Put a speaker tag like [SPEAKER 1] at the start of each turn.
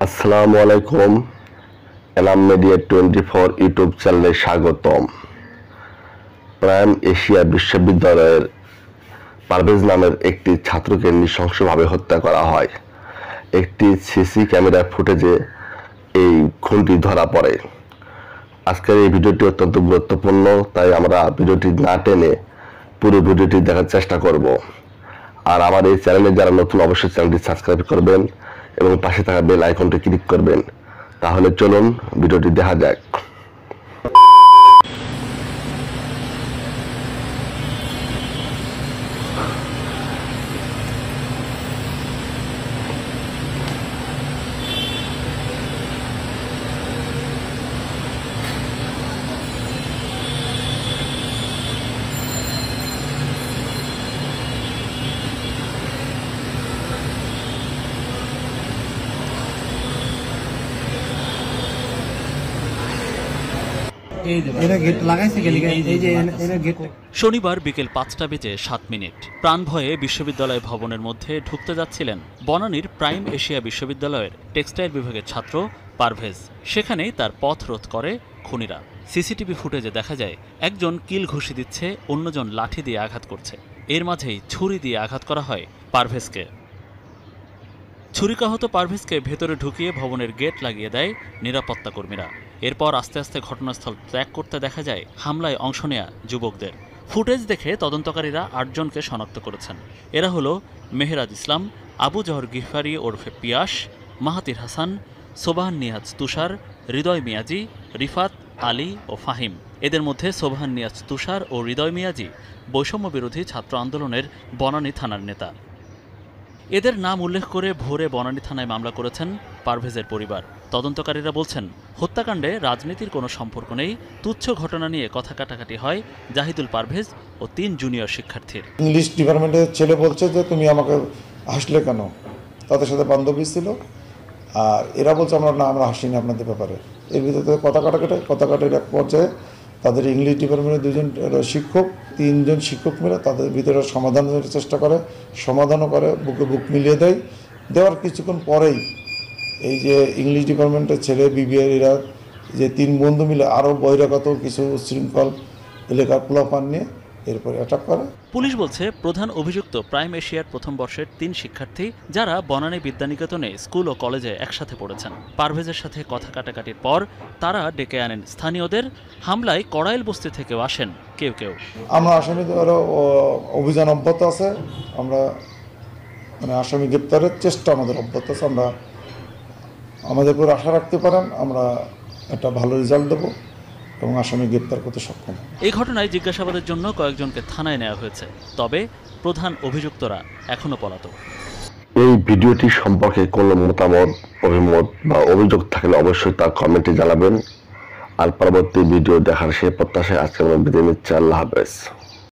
[SPEAKER 1] আসসালামু আলাইকুম। Enam media 24 YouTube চ্যানেলে স্বাগতম। প্রাইম এশিয়া বিশ্ববিদ্যালয়ের পারভেজ নামের একটি ছাত্রকে নৃশংসভাবে হত্যা করা হয়। একটি সিসি ক্যামেরা ফুটেজে এই খুনটি ধরা পড়ে। আজকের এই ভিডিওটি অত্যন্ত গুরুত্বপূর্ণ, তাই আমরা ভিডিওটি না টেনে পুরো ভিডিওটি দেখার চেষ্টা করব। আর আমার এই চ্যানেলে যারা নতুন, অবশ্যই চ্যানেলটি সাবস্ক্রাইব করবেন এবং পাশে থাকা বেল আইকনটি ক্লিক করবেন। তাহলে চলুন ভিডিওটি দেখা যাক।
[SPEAKER 2] শনিবার বিকেল 5:07 প্রাণভয়ে বিশ্ববিদ্যালয় ভবনের মধ্যে ঢুকতে যাচ্ছিলেন বনানীর প্রাইম এশিয়া বিশ্ববিদ্যালয়ের টেক্সটাইল বিভাগের ছাত্র পারভেজ। সেখানেই তার পথ রোধ করে খুনিরা। সিসিটিভি ফুটেজে দেখা যায় একজন কিল ঘুষি দিচ্ছে, অন্যজন লাঠি দিয়ে আঘাত করছে। এর মাঝেই ছুরি দিয়ে আঘাত করা হয় পারভেজকে। ছুরিকাহত পারভেজকে ভেতরে ঢুকিয়ে ভবনের গেট লাগিয়ে দেয় নিরাপত্তা কর্মীরা। এরপর আস্তে আস্তে ঘটনাস্থল ত্যাগ করতে দেখা যায় হামলায় অংশ নেয়া যুবকদের। ফুটেজ দেখে তদন্তকারীরা 8 জনকে শনাক্ত করেছেন। এরা হলো মেহেরাজ ইসলাম, আবু জহর গিফারি ওরফে পিয়াস, মাহাতির হাসান, সোবাহান নিয়াজ তুষার, হৃদয় মিয়াজি, রিফাত, আলী ও ফাহিম। এদের মধ্যে সোবাহান নিয়াজ তুষার ও হৃদয় মিয়াজি বৈষম্য বিরোধী ছাত্র আন্দোলনের বনানী থানার নেতা। এদের নাম উল্লেখ করে ভোরে বনানী থানায় মামলা করেছেন পারভেজের পরিবার। তদন্তকারীরা বলছেন, হত্যাকাণ্ডে রাজনীতির কোনো সম্পর্ক নেই। তুচ্ছ ঘটনা নিয়ে কথা কাটাকাটি হয় জাহিদুল পারভেজ ও 3 জুনিয়র শিক্ষার্থীর।
[SPEAKER 3] ইংলিশ ডিপার্টমেন্টের ছেলে বলছে যে তুমি আমাকে হাসলে কেন, তাদের সাথে বান্ধবী ছিল, আর এরা বলছে আমরা হাসিনি আপনাদের ব্যাপারে। এর ভিতরে কথা কাটাকাটির এক পর্যায়ে তাদের ইংলিশ ডিপার্টমেন্টের 2 জন শিক্ষক, 3 জন শিক্ষক মিলে তাদের ভিতরে সমাধানের চেষ্টা করে, সমাধানও করে, বুকে বুক মিলিয়ে দেওয়ার কিছুক্ষণ পরেই এই যে ইংলিশ ডিপার্টমেন্টের ছেলে বিবিআর এরা যে 3 বন্ধু মিলে আরও বহিরাগত কিছু শৃঙ্খল এলাকার পোলাপান নিয়ে এরপর অ্যাটাক করে।
[SPEAKER 2] পুলিশ বলছে, প্রধান অভিযুক্ত প্রাইম এশিয়ার প্রথম বর্ষের 3 শিক্ষার্থী, যারা বনানী বিদ্যানিকেতনে স্কুল ও কলেজে একসাথে পড়েছেন। পারভেজের সাথে কথা কাটাকাটির পর তারা ডেকে আনেন স্থানীয়দের। হামলায় কড়াইল বস্তি থেকেও আসেন কেউ।
[SPEAKER 3] আমরা আসামিদের অভিযান অব্যাহত আছে, আমরা আসামি গ্রেপ্তারের চেষ্টা আমাদের অব্যাহত আছে। আমরা আমাদের উপর আশা রাখতে পারেন, আমরা একটা ভালো রেজাল্ট দেবো এবং আসামি গ্রেপ্তার করতে সক্ষম।
[SPEAKER 2] এই ঘটনায় জিজ্ঞাসাবাদের জন্য কয়েকজনকে থানায় নেওয়া হয়েছে, তবে প্রধান অভিযুক্তরা এখনো পলাতক।
[SPEAKER 1] এই ভিডিওটি সম্পর্কে কোনো মতামত, অভিমত বা অভিযোগ থাকলে অবশ্যই তা কমেন্টে জানাবেন। আর পরবর্তী ভিডিও দেখার সেই প্রত্যাশায় আজকে আমরা বিদায় নিচ্ছি। আল্লাহ হাফেজ।